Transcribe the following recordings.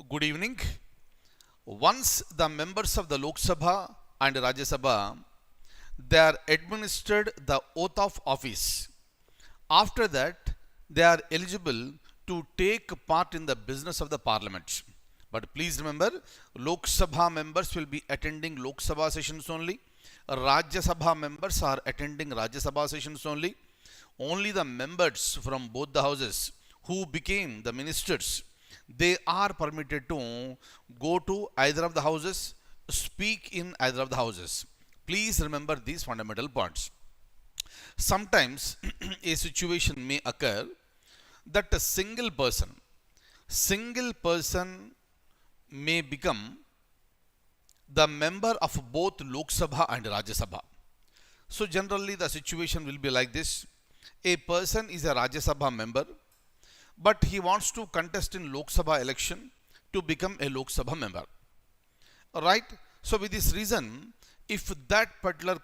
Good evening. Once the members of the Lok Sabha and Rajya Sabha, they are administered the oath of office. After that, they are eligible to take part in the business of the parliament. But please remember, Lok Sabha members will be attending Lok Sabha sessions only. Rajya Sabha members are attending Rajya Sabha sessions only. Only the members from both the houses who became the ministers, they are permitted to go to either of the houses, speak in either of the houses. Please remember these fundamental points. Sometimes a situation may occur that a single person may become the member of both Lok Sabha and Rajya Sabha. So generally the situation will be like this. A person is a Rajya Sabha member, but he wants to contest in Lok Sabha election to become a Lok Sabha member. Right? So with this reason, if that particular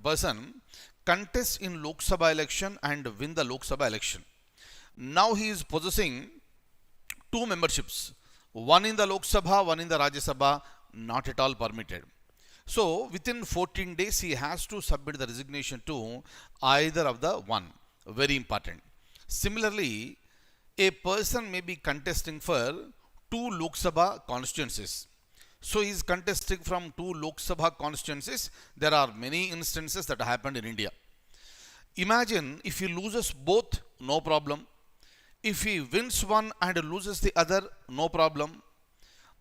person contests in Lok Sabha election and win the Lok Sabha election, now he is possessing two memberships, one in the Lok Sabha, one in the Rajya Sabha, not at all permitted. So within 14 days he has to submit the resignation to either of the one. Very important. Similarly, a person may be contesting for two Lok Sabha constituencies. So he is contesting from two Lok Sabha constituencies. There are many instances that happened in India. Imagine if he loses both, no problem. If he wins one and loses the other, no problem.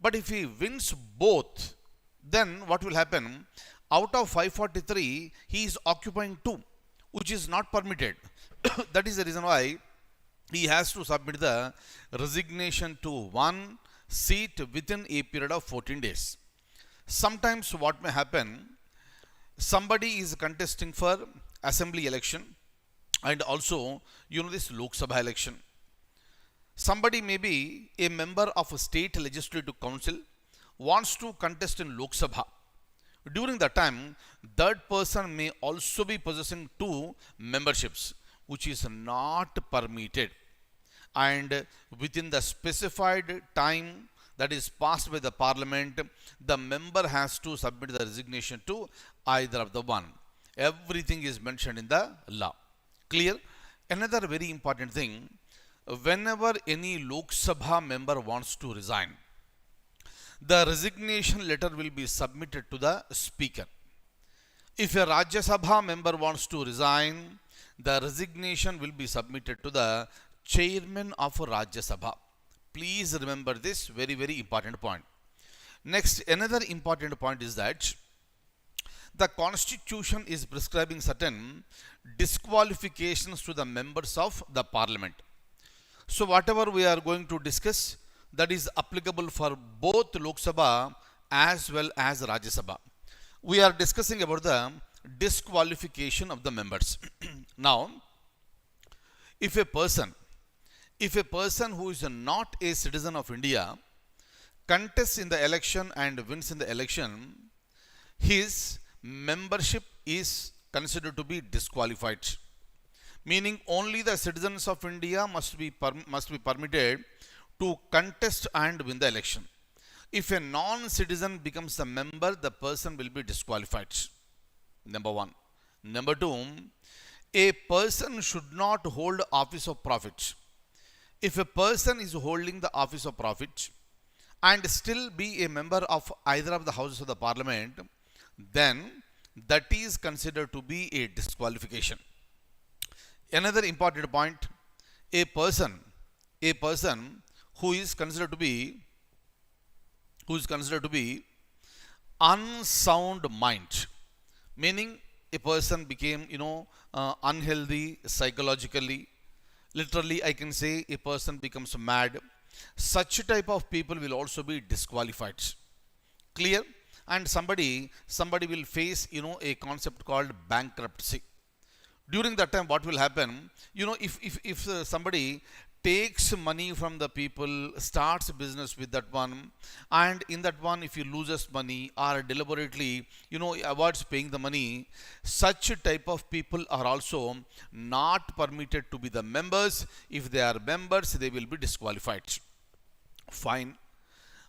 But if he wins both, then what will happen? Out of 543, he is occupying two, which is not permitted. That is the reason why he has to submit the resignation to one seat within a period of 14 days. Sometimes what may happen, somebody is contesting for assembly election and also this Lok Sabha election. Somebody may be a member of a state legislative council, wants to contest in Lok Sabha. During that time, that person may also be possessing two memberships, which is not permitted. And within the specified time that is passed by the parliament, the member has to submit the resignation to either of the one. Everything is mentioned in the law. Clear? Another very important thing, whenever any Lok Sabha member wants to resign, the resignation letter will be submitted to the speaker. If a Rajya Sabha member wants to resign, the resignation will be submitted to the chairman of Rajya Sabha. Please remember this very, very important point. Next, another important point is that the constitution is prescribing certain disqualifications to the members of the parliament. So whatever we are going to discuss, that is applicable for both Lok Sabha as well as Rajya Sabha. We are discussing about the disqualification of the members. Now, if a person who is not a citizen of India contests in the election and wins in the election, his membership is considered to be disqualified. Meaning only the citizens of India must be permitted to contest and win the election. If a non-citizen becomes a member, the person will be disqualified. Number one. Number two, a person should not hold office of profit. If a person is holding the office of profit and still be a member of either of the houses of the parliament, then that is considered to be a disqualification. Another important point, a person who is considered to be unsound mind, meaning a person became unhealthy psychologically. Literally, I can say a person becomes mad. Such type of people will also be disqualified. Clear? And somebody will face a concept called bankruptcy. During that time, what will happen? If somebody takes money from the people, starts business with that one, and in that one, if he loses money or deliberately, avoids paying the money, such type of people are also not permitted to be the members. If they are members, they will be disqualified. Fine.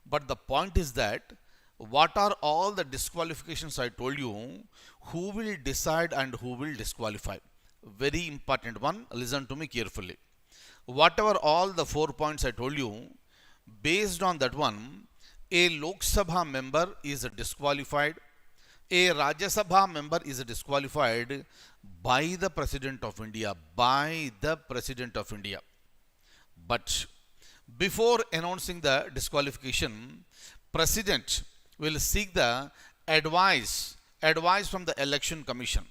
But the point is that what are all the disqualifications I told you? Who will decide and who will disqualify? Very important one. Listen to me carefully. Whatever all the 4 points I told you, based on that one, a Lok Sabha member is disqualified. A Rajya Sabha member is disqualified by the President of India. By the President of India. But before announcing the disqualification, President will seek the advice from the Election Commission,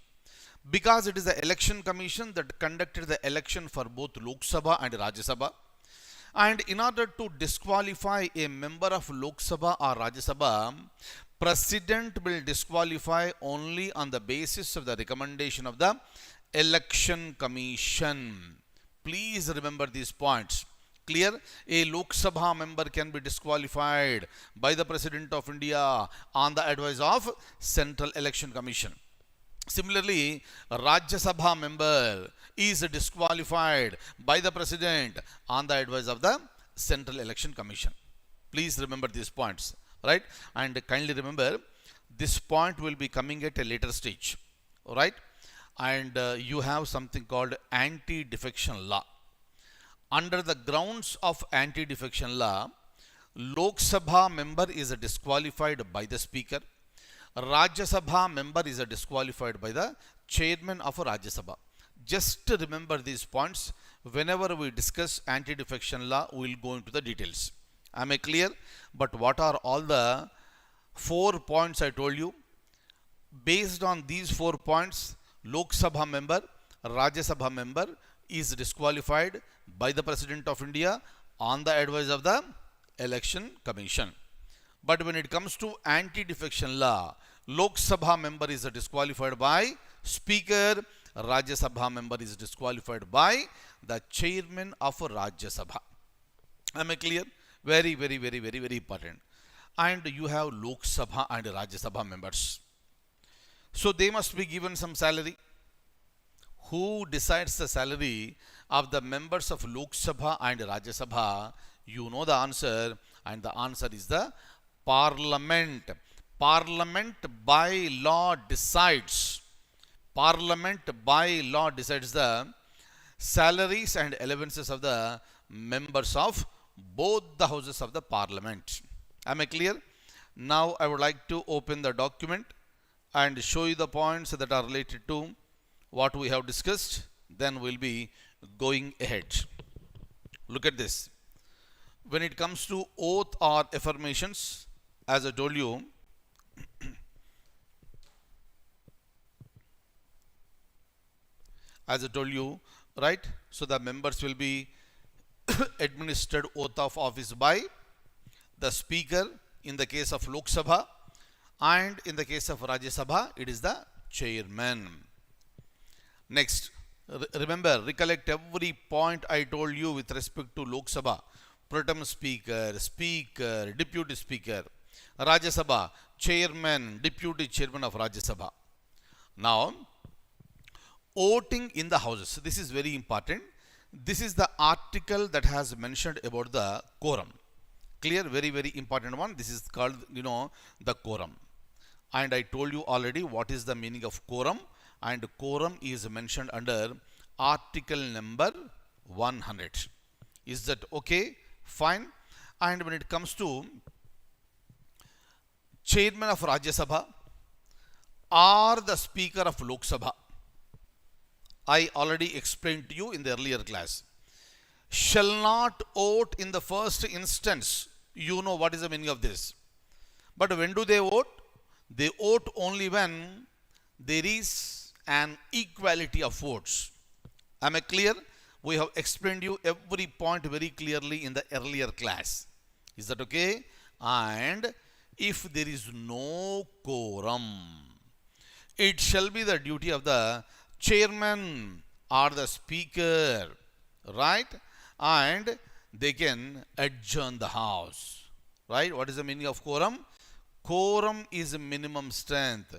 because it is the Election Commission that conducted the election for both Lok Sabha and Rajya Sabha. And in order to disqualify a member of Lok Sabha or Rajya Sabha, President will disqualify only on the basis of the recommendation of the Election Commission. Please remember these points. Clear? A Lok Sabha member can be disqualified by the President of India on the advice of Central Election Commission. Similarly, a Rajya Sabha member is disqualified by the President on the advice of the Central Election Commission. Please remember these points, right? And kindly remember, this point will be coming at a later stage, right? And you have something called anti-defection law. Under the grounds of anti-defection law, Lok Sabha member is disqualified by the Speaker. Rajya Sabha member is disqualified by the Chairman of Rajya Sabha. Just remember these points. Whenever we discuss anti-defection law, we will go into the details. Am I clear? But what are all the 4 points I told you? Based on these 4 points, Lok Sabha member, Rajya Sabha member is disqualified by the President of India on the advice of the Election Commission. But when it comes to anti-defection law, Lok Sabha member is disqualified by Speaker, Rajya Sabha member is disqualified by the Chairman of Rajya Sabha. Am I clear? Very important. And you have Lok Sabha and Rajya Sabha members. So they must be given some salary. Who decides the salary of the members of Lok Sabha and Rajya Sabha? You know the answer, and the answer is the Parliament. Parliament by law decides. Parliament by law decides the salaries and allowances of the members of both the houses of the Parliament. Am I clear? Now I would like to open the document and show you the points that are related to what we have discussed. Then we'll be going ahead. Look at this. When it comes to oath or affirmations, as I told you, right? So the members will be administered oath of office by the Speaker in the case of Lok Sabha, and in the case of Rajya Sabha, it is the Chairman. Next, remember, recollect every point I told you with respect to Lok Sabha. Protem Speaker, Speaker, Deputy Speaker. Rajya Sabha, Chairman, Deputy Chairman of Rajya Sabha. Now, voting in the houses. This is very important. This is the article that has mentioned about the quorum. Clear? Very important one. This is called, the quorum. And I told you already what is the meaning of quorum. And quorum is mentioned under article number 100. Is that okay? Fine. And when it comes to Chairman of Rajya Sabha or the Speaker of Lok Sabha, I already explained to you in the earlier class, shall not vote in the first instance. You know what is the meaning of this. But when do they vote? They vote only when there is an equality of votes. Am I clear? We have explained you every point very clearly in the earlier class. Is that okay? And if there is no quorum, it shall be the duty of the Chairman or the Speaker, right? And they can adjourn the house, right? What is the meaning of quorum? Quorum is minimum strength.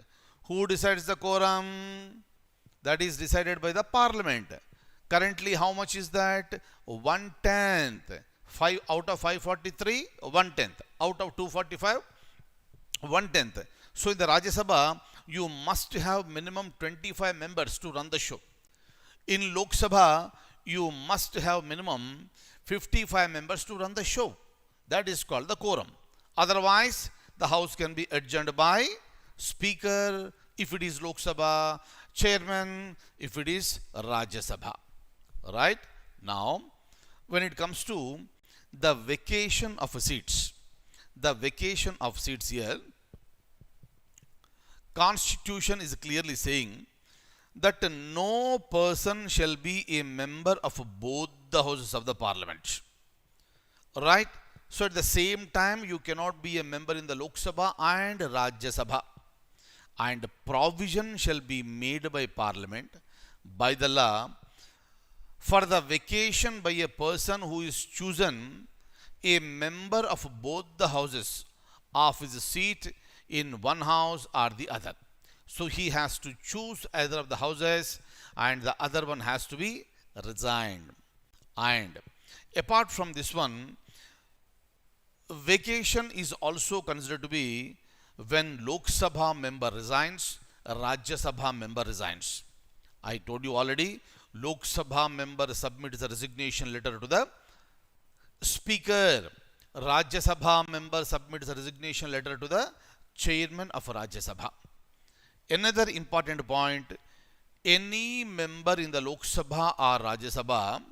Who decides the quorum? That is decided by the Parliament. Currently, how much is that? 1/10. 5 out of 543, 1/10. Out of 245, 1/10. So in the Rajya Sabha, you must have minimum 25 members to run the show. In Lok Sabha, you must have minimum 55 members to run the show. That is called the quorum. Otherwise, the house can be adjourned by speaker if it is Lok Sabha, chairman if it is Rajya Sabha. Right? Now, when it comes to the vacation of seats, here, Constitution is clearly saying that no person shall be a member of both the houses of the parliament. Right? So at the same time, you cannot be a member in the Lok Sabha and Rajya Sabha. And provision shall be made by parliament, by the law, for the vacation by a person who is chosen a member of both the houses of his seat in one house or the other. So he has to choose either of the houses and the other one has to be resigned. And apart from this one, vacation is also considered to be when Lok Sabha member resigns, Rajya Sabha member resigns. I told you already, Lok Sabha member submits a resignation letter to the speaker. Rajya Sabha member submits a resignation letter to the chairman of Rajya Sabha. Another important point, any member in the Lok Sabha or Rajya Sabha,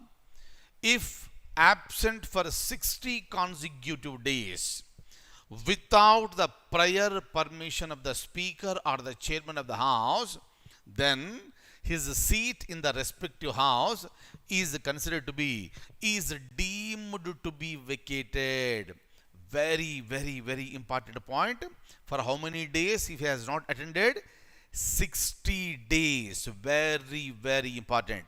if absent for 60 consecutive days without the prior permission of the speaker or the chairman of the house, then his seat in the respective house is considered to be, is deemed to be vacated. Very, very, very important point. For how many days if he has not attended? 60 days. Very, very important.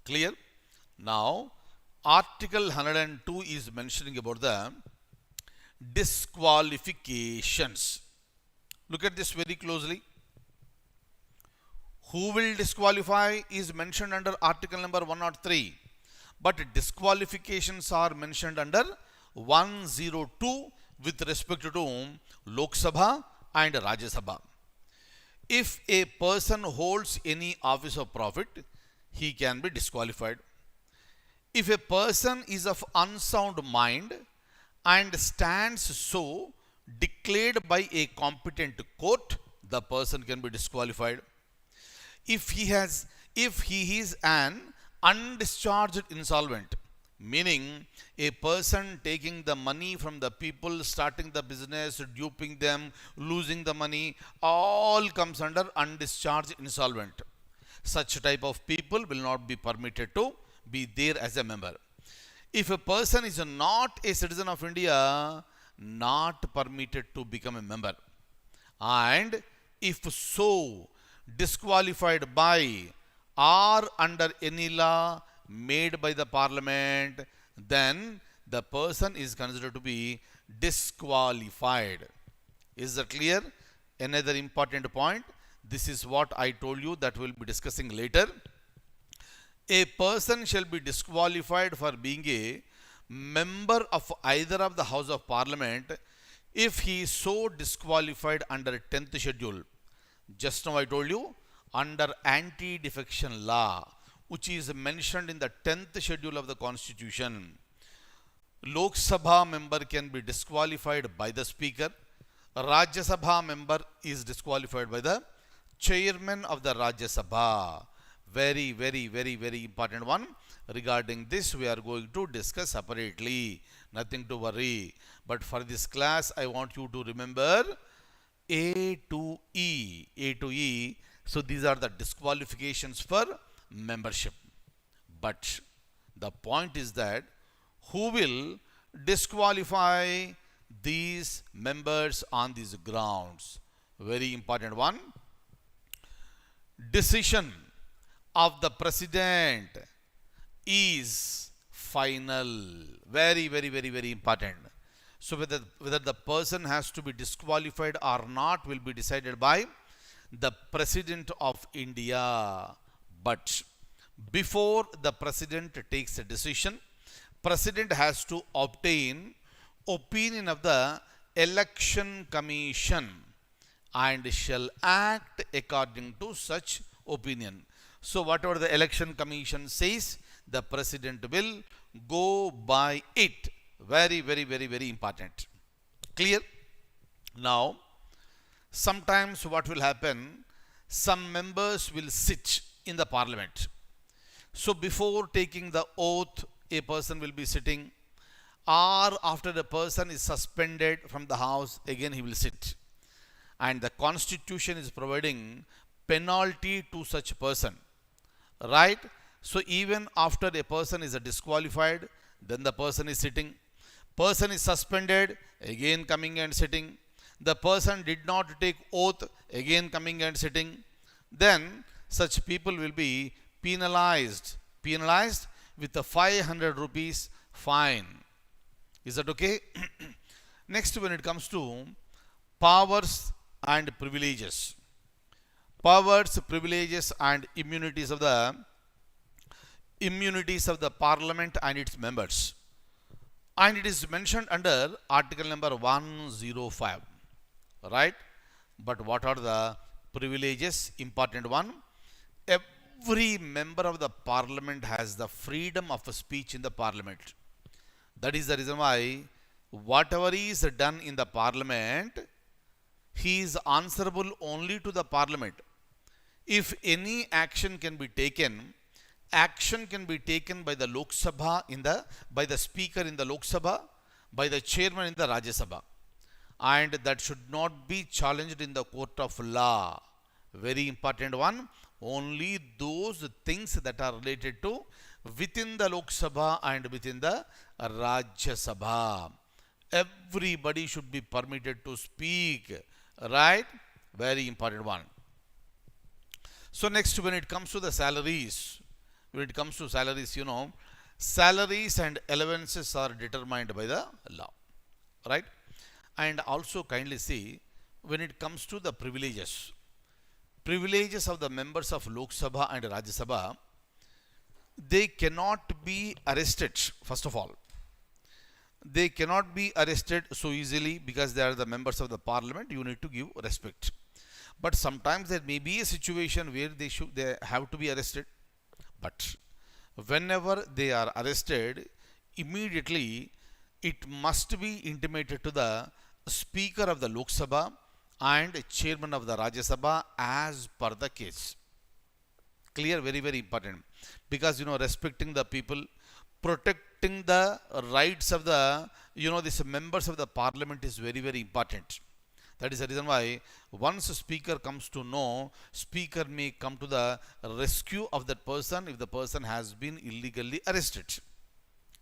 Clear? Now, Article 102 is mentioning about the disqualifications. Look at this very closely. Who will disqualify is mentioned under Article number 103. But disqualifications are mentioned under 102 with respect to Lok Sabha and Rajya Sabha. If a person holds any office of profit, he can be disqualified. If a person is of unsound mind and stands so declared by a competent court, the person can be disqualified. If he is an undischarged insolvent, meaning a person taking the money from the people, starting the business, duping them, losing the money, all comes under undischarged insolvent. Such type of people will not be permitted to be there as a member. If a person is not a citizen of India, not permitted to become a member. And if so disqualified by or under any law made by the parliament, then the person is considered to be disqualified. Is that clear? Another important point. This is what I told you that we'll be discussing later. A person shall be disqualified for being a member of either of the House of Parliament if he is so disqualified under 10th schedule. Just now I told you, under anti-defection law, which is mentioned in the 10th schedule of the Constitution, Lok Sabha member can be disqualified by the speaker. Rajya Sabha member is disqualified by the chairman of the Rajya Sabha. Very, very, very, very important one. Regarding this, we are going to discuss separately. Nothing to worry. But for this class, I want you to remember A to E. A to E. So these are the disqualifications for membership. But the point is that who will disqualify these members on these grounds? Very important one. Decision of the president is final. Very, very, very, very important. So whether the person has to be disqualified or not will be decided by the President of India. But before the president takes a decision, president has to obtain opinion of the election commission and shall act according to such opinion. So whatever the election commission says, the president will go by it. Very, very, very, very important. Clear? Now, sometimes what will happen, some members will sit in the parliament. So before taking the oath, a person will be sitting, or after the person is suspended from the house, again he will sit. And the constitution is providing penalty to such person, right? So even after a person is disqualified, then the person is sitting. Person is suspended, again coming and sitting. The person did not take oath, again coming and sitting. Then such people will be penalized with a 500 rupees fine. Is that okay? Next, when it comes to powers and privileges. Powers, privileges and immunities of the parliament and its members. And it is mentioned under article number 105. Right? But what are the privileges? Important one. Every member of the parliament has the freedom of speech in the parliament. That is the reason why whatever is done in the parliament, he is answerable only to the parliament. If any action can be taken by the Lok Sabha by the speaker in the Lok Sabha, by the chairman in the Rajya Sabha, and that should not be challenged in the court of law. Very important one. Only those things that are related to within the Lok Sabha and within the Rajya Sabha. Everybody should be permitted to speak. Right? Very important one. So next, when it comes to the salaries, salaries and allowances are determined by the law. Right? And also kindly see, when it comes to the privileges of the members of Lok Sabha and Rajya Sabha, they cannot be arrested. First of all, they cannot be arrested so easily because they are the members of the parliament. You need to give respect. But sometimes there may be a situation where they have to be arrested. But whenever they are arrested, immediately it must be intimated to the speaker of the Lok Sabha and chairman of the Rajya Sabha as per the case. Clear? Very, very important. Because, respecting the people, protecting the rights of the, these members of the parliament is very, very important. That is the reason why once a speaker comes to know, speaker may come to the rescue of that person if the person has been illegally arrested.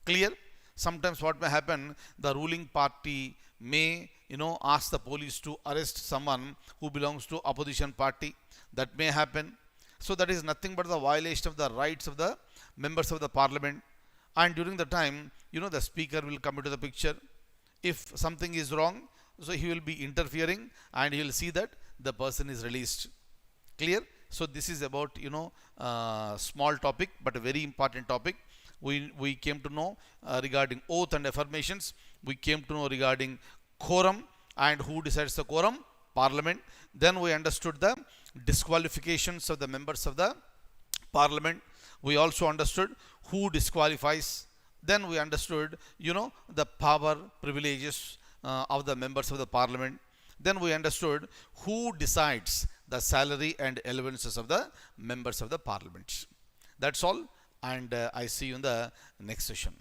Clear? Sometimes what may happen, the ruling party may, ask the police to arrest someone who belongs to opposition party. That may happen. So that is nothing but the violation of the rights of the members of the parliament. And during the time, the speaker will come into the picture. If something is wrong, so he will be interfering and he will see that the person is released. Clear? So this is about, small topic, but a very important topic. We came to know regarding oath and affirmations. We came to know regarding quorum and who decides the quorum? Parliament. Then we understood the disqualifications of the members of the parliament. We also understood who disqualifies. Then we understood, the power, privileges of the members of the parliament. Then we understood who decides the salary and allowances of the members of the parliament. That's all. And I see you in the next session.